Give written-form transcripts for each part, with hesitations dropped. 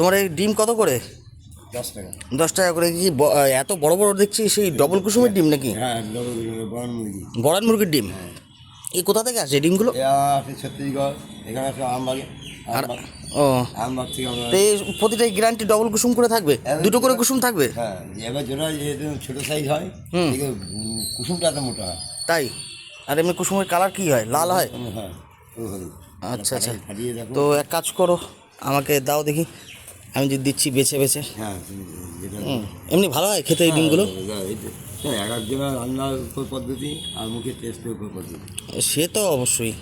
তোমার এই ডিম কত করে? 10 টাকা। 10 টাকা করে। কি এত বড় বড় দেখছি, সেই ডবল কুসুমের ডিম নাকি? হ্যাঁ, ডবল বড় মুরগি। বড়ান মুরগির ডিম। এই কোথা থেকে আসে ডিমগুলো? আছে ছত্তিশগড়, এখানে আছে আমবাগে। আর ও, আমবাগ থেকে আমরা। তো এই প্রতিটাই গ্যারান্টি ডবল কুসুম করে থাকবে? দুটো করে কুসুম থাকবে? হ্যাঁ, এবার যেটা যেহেতু ছোটো সাইজ হয়, এদিকে কুসুমটা এত মোটা হয়। তাই? আর এমনি কুসুমের কালার কি হয়, লাল হয়? হ্যাঁ, আচ্ছা আচ্ছা। ফাটিয়ে দেখো। তো এক কাজ করো, আমাকে দাও দেখি, আমি যদি দিচ্ছি বেছে বেছে। হ্যাঁ, যেটা এমনি ভালো হয় খেতে এই ডিমগুলো? এক একজনের রান্নার উপর পদ্ধতি আর মুখের টেস্টের উপর পদ্ধতি। সে তো অবশ্যই।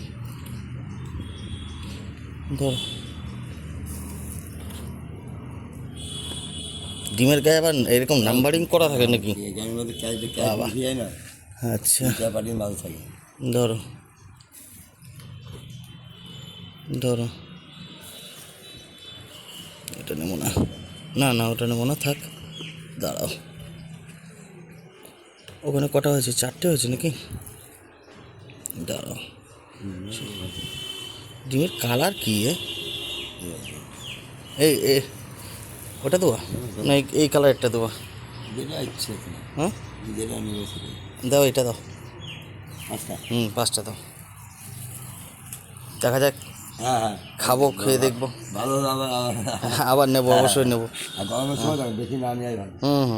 ধর, ডিমের গায়ে আবার এরকম নাম্বারিং করা থাকে নাকি? এখানের মধ্যে ক্যাশ বাবা। বেশি যায় না, আচ্ছা, পাটির মাল থাকে। ধরো ধরো, এটা নেবো না, না না ওটা নেবো না, থাক। দাঁড়াও, ওখানে কটা হয়েছে? 4টে হয়েছে নাকি? দাঁড়াও, ডিমের কালার কি? এই ওটা দেওয়া না, এই কালারটা দেওয়া? যেটা ইচ্ছে হ্যাঁ, যেটা নেবে সেটা। দাও, এটা দাও। আচ্ছা, 5টা দাও, দেখা যাক। হ্যাঁ হ্যাঁ, খাবো, খেয়ে দেখবো, ভালো আবার আবার নেবো, অবশ্যই নেবো। আর গরমের সময় বেশি না নেওয়াই ভালো। হুম।